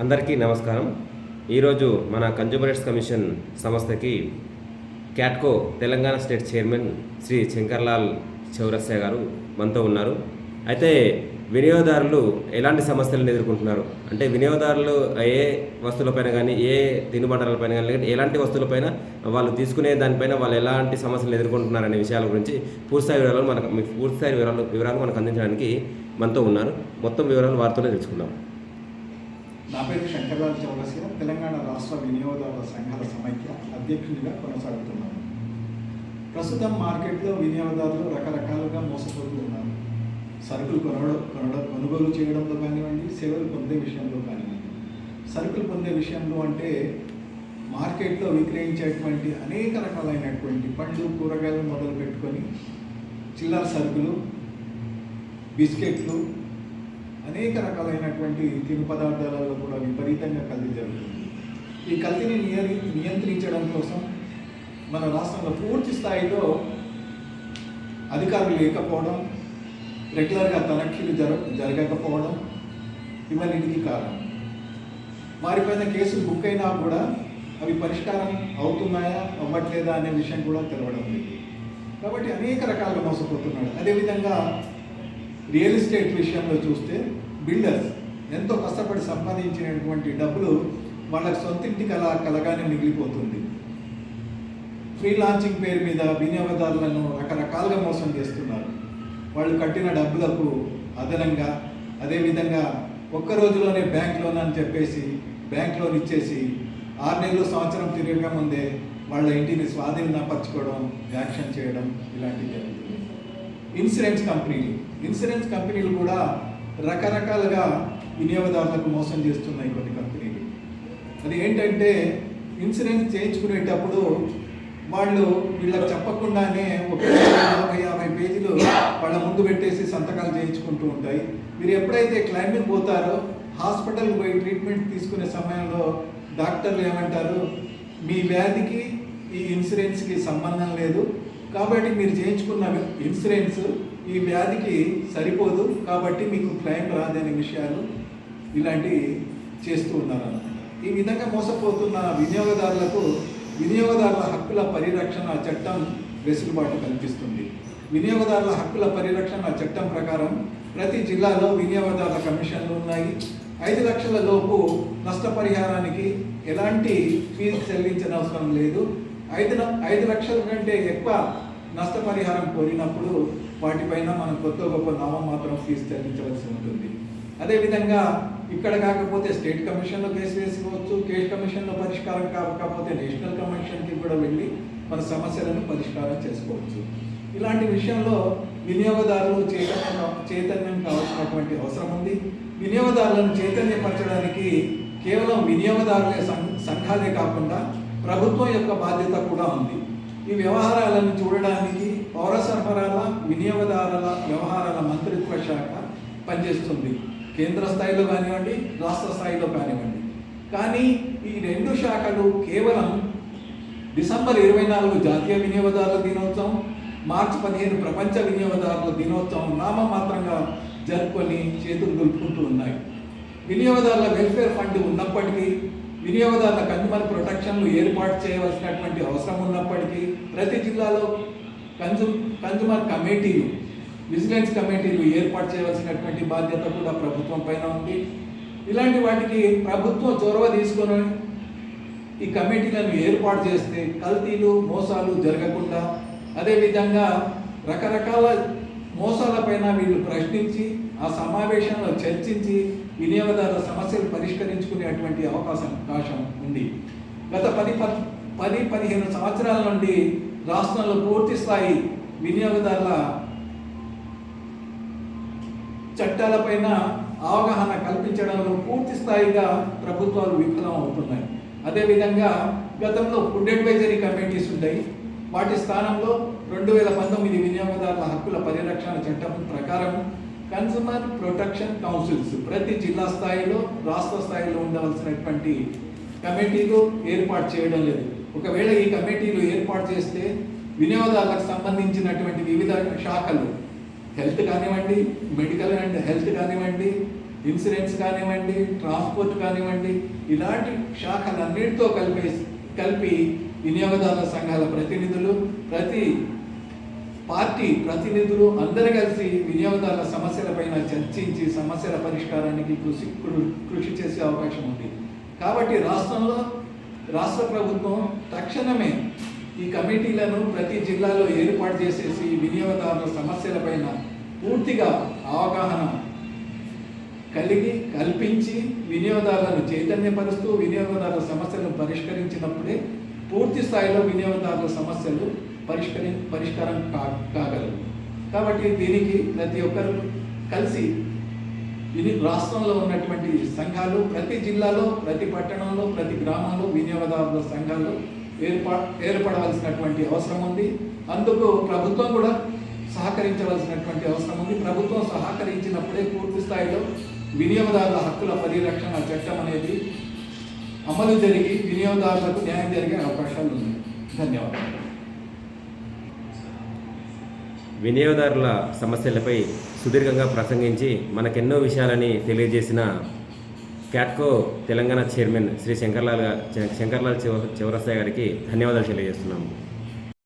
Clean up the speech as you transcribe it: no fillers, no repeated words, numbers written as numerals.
అందరికీ నమస్కారం. ఈరోజు మన కన్జ్యూమర్ రైట్స్ కమిషన్ సంస్థకి క్యాట్కో తెలంగాణ స్టేట్ చైర్మన్ శ్రీ శంకర్లాల్ చౌరస్యా గారు మనతో ఉన్నారు. అయితే వినియోగదారులు ఎలాంటి సమస్యలను ఎదుర్కొంటున్నారు అంటే వినియోగదారులు ఏ వస్తువులపైన కానీ ఏ తినుబండారాలపైన కానీ ఎలాంటి వస్తువులపైన వాళ్ళు తీసుకునే దానిపైన వాళ్ళు ఎలాంటి సమస్యలు ఎదుర్కొంటున్నారనే విషయాల గురించి పూర్తిస్థాయి వివరాలు మనకు అందించడానికి మనతో ఉన్నారు. మొత్తం వివరాలు వారితోనే తెలుసుకుందాం. నా పేరు శంకర్లాల్ చౌరస్యా, తెలంగాణ రాష్ట్ర వినియోగదారుల సంఘాల సమైక్య అధ్యక్షునిగా కొనసాగుతున్నాను. ప్రస్తుతం మార్కెట్లో వినియోగదారులు రకరకాలుగా మోసపోతూ ఉన్నారు. సరుకులు కొనుగోలు చేయడంలో కానివ్వండి, సేవలు పొందే విషయంలో కానివ్వండి. సరుకులు పొందే విషయంలో అంటే మార్కెట్లో విక్రయించేటువంటి అనేక రకాలైనటువంటి పండ్లు, కూరగాయలు మొదలు పెట్టుకొని చిల్లర సరుకులు, బిస్కెట్లు, అనేక రకాలైనటువంటి తిను పదార్థాలలో కూడా విపరీతంగా కల్తీ జరుగుతుంది. ఈ కల్తీని నియంత్రించడం కోసం మన రాష్ట్రంలో పూర్తి స్థాయిలో అధికారులు లేకపోవడం, రెగ్యులర్గా తనిఖీలు జరగకపోవడం ఇవన్నిటికీ కారణం. వారిపైన కేసులు బుక్ అయినా కూడా అవి పరిష్కారం అవుతున్నాయా అవ్వట్లేదా అనే విషయం కూడా తెలవడం లేదు. కాబట్టి అనేక రకాలుగా మోసపోతున్నాడు. అదేవిధంగా రియల్ ఎస్టేట్ విషయంలో చూస్తే బిల్డర్స్ ఎంతో కష్టపడి సంపాదించినటువంటి డబ్బులు వాళ్ళకి సొంతింటి కలగానే మిగిలిపోతుంది. ఫ్రీ లాంచింగ్ పేరు మీద వినియోగదారులను రకరకాలుగా మోసం చేస్తున్నారు. వాళ్ళు కట్టిన డబ్బులకు అదనంగా అదేవిధంగా ఒక్క రోజులోనే బ్యాంక్ లోన్ అని చెప్పేసి బ్యాంక్ లోన్ ఇచ్చేసి 6 నెలలు సంవత్సరం తిరగక ముందే వాళ్ళ ఇంటిని స్వాధీనపరచుకోవడం, యాక్షన్ చేయడం ఇలాంటివి జరుగుతుంది. ఇన్సూరెన్స్ కంపెనీలు కూడా రకరకాలుగా వినియోగదారులకు మోసం చేస్తున్నాయి కొన్ని కంపెనీలు. అది ఏంటంటే ఇన్సూరెన్స్ చేయించుకునేటప్పుడు వాళ్ళు వీళ్ళకి చెప్పకుండానే ఒక 40-50 పేజీలు వాళ్ళ ముందు పెట్టేసి సంతకాలు చేయించుకుంటూ ఉంటాయి. మీరు ఎప్పుడైతే క్లైమింగ్ పోతారో హాస్పిటల్కి పోయి ట్రీట్మెంట్ తీసుకునే సమయంలో డాక్టర్లు ఏమంటారు, మీ వ్యాధికి ఈ ఇన్సూరెన్స్కి సంబంధం లేదు, కాబట్టి మీరు చేయించుకున్న ఇన్సూరెన్స్ ఈ వ్యాధికి సరిపోదు, కాబట్టి మీకు క్లెయిమ్ రాదనే విషయాలు ఇలాంటివి చేస్తూ ఉన్నారన్నమాట. ఈ విధంగా మోసపోతున్న వినియోగదారులకు వినియోగదారుల హక్కుల పరిరక్షణ చట్టం వెసులుబాటు కల్పిస్తుంది. వినియోగదారుల హక్కుల పరిరక్షణ చట్టం ప్రకారం ప్రతి జిల్లాలో వినియోగదారుల కమిషన్లు ఉన్నాయి. 5 లక్షల లోపు నష్టపరిహారానికి ఎలాంటి ఫీజు చెల్లించనవసరం లేదు. 5 లక్షల కంటే ఎక్కువ నష్టపరిహారం కోరినప్పుడు వాటిపైన మనం కొత్త గొప్ప నామమాత్రం ఫీజు చెల్లించవలసి ఉంటుంది. అదేవిధంగా ఇక్కడ కాకపోతే స్టేట్ కమిషన్లో కేసు వేసుకోవచ్చు. కేసు కమిషన్లో పరిష్కారం కాకపోతే నేషనల్ కమిషన్కి కూడా వెళ్ళి మన సమస్యలను పరిష్కారం చేసుకోవచ్చు. ఇలాంటి విషయంలో వినియోగదారులు చైతన్యం కావాల్సినటువంటి అవసరం ఉంది. వినియోగదారులను చైతన్యపరచడానికి కేవలం వినియోగదారులే సంఘాలే కాకుండా ప్రభుత్వం యొక్క బాధ్యత కూడా ఉంది. ఈ వ్యవహారాలను చూడడానికి పౌర సరఫరాల వినియోగదారుల వ్యవహారాల మంత్రిత్వ శాఖ పనిచేస్తుంది. కేంద్ర స్థాయిలో కానివ్వండి, రాష్ట్ర స్థాయిలో కానివ్వండి. కానీ ఈ 2 శాఖలు కేవలం డిసెంబర్ 24 జాతీయ వినియోగదారుల దినోత్సవం, మార్చి 15 ప్రపంచ వినియోగదారుల దినోత్సవం నామమాత్రంగా జరుపుకొని చేతులు దులుపుకుంటూ ఉన్నాయి. వినియోగదారుల వెల్ఫేర్ ఫండ్ ఉన్నప్పటికీ, వినియోగదారుల కన్జ్యూమర్ ప్రొటెక్షన్లు ఏర్పాటు చేయవలసినటువంటి అవసరం ఉన్నప్పటికీ ప్రతి జిల్లాలో కన్జ్యూమర్ కమిటీలు, విజిలెన్స్ కమిటీలు ఏర్పాటు చేయవలసినటువంటి బాధ్యత కూడా ప్రభుత్వం పైన ఉంది. ఇలాంటి వాటికి ప్రభుత్వం చొరవ తీసుకొని ఈ కమిటీలను ఏర్పాటు చేస్తే కల్తీలు, మోసాలు జరగకుండా, అదేవిధంగా రకరకాల మోసాలపైన వీళ్ళు ప్రశ్నించి ఆ సమావేశంలో చర్చించి వినియోగదారుల సమస్యలు పరిష్కరించుకునేటువంటి అవకాశం ఉంది. గత 10-15 సంవత్సరాల నుండి రాష్ట్రంలో పూర్తి స్థాయి వినియోగదారుల చట్టాలపైన అవగాహన కల్పించడంలో పూర్తి స్థాయిగా ప్రభుత్వాలు విఫలం అవుతున్నాయి. అదేవిధంగా గతంలో ఫుడ్ అడ్వైజరీ కమిటీస్ ఉంటాయి. వాటి స్థానంలో 2019 వినియోగదారుల హక్కుల పరిరక్షణ చట్టం ప్రకారం కన్జ్యూమర్ ప్రొటెక్షన్ కౌన్సిల్స్ ప్రతి జిల్లా స్థాయిలో, రాష్ట్ర స్థాయిలో ఉండవలసినటువంటి కమిటీలు ఏర్పాటు చేయడం లేదు. ఒకవేళ ఈ కమిటీలు ఏర్పాటు చేస్తే వినియోగదారులకు సంబంధించినటువంటి వివిధ శాఖలు, హెల్త్ కానివ్వండి, మెడికల్ అండ్ హెల్త్ కానివ్వండి, ఇన్సూరెన్స్ కానివ్వండి, ట్రాన్స్పోర్ట్ కానివ్వండి, ఇలాంటి శాఖలన్నిటితో కలిపి వినియోగదారుల సంఘాల ప్రతినిధులు, ప్రతి పార్టీ ప్రతినిధులు అందరూ కలిసి వినియోగదారుల సమస్యలపైన చర్చించి సమస్యల పరిష్కారానికి కృషి చేసే అవకాశం ఉంది. కాబట్టి రాష్ట్ర ప్రభుత్వం తక్షణమే ఈ కమిటీలను ప్రతి జిల్లాలో ఏర్పాటు చేసేసి వినియోగదారుల సమస్యలపైన పూర్తిగా అవగాహన కల్పించి వినియోగదారులను చైతన్యపరుస్తూ వినియోగదారుల సమస్యలను పరిష్కరించినప్పుడే పూర్తి స్థాయిలో వినియోగదారుల సమస్యలు పరిష్కారం కాగలవు. కాబట్టి దీనికి ప్రతి ఒక్కరు కలిసి రాష్ట్రంలో ఉన్నటువంటి సంఘాలు ప్రతి జిల్లాలో, ప్రతి పట్టణంలో, ప్రతి గ్రామంలో వినియోగదారుల సంఘాలు ఏర్పడవలసినటువంటి అవసరం ఉంది. అందుకు ప్రభుత్వం కూడా సహకరించవలసినటువంటి అవసరం ఉంది. ప్రభుత్వం సహకరించినప్పుడే పూర్తి స్థాయిలో వినియోగదారుల హక్కుల పరిరక్షణ చట్టం అనేది అమలు జరిగి వినియోగదారులకు న్యాయం జరిగే అవకాశాలు ఉన్నాయి. ధన్యవాదాలు. వినియోగదారుల సమస్యలపై సుదీర్ఘంగా ప్రసంగించి మనకెన్నో విషయాలని తెలియజేసిన క్యాట్కో తెలంగాణ చైర్మన్ శ్రీ శంకర్లాల్ చౌరస్తా గారికి ధన్యవాదాలు తెలియజేస్తున్నాము.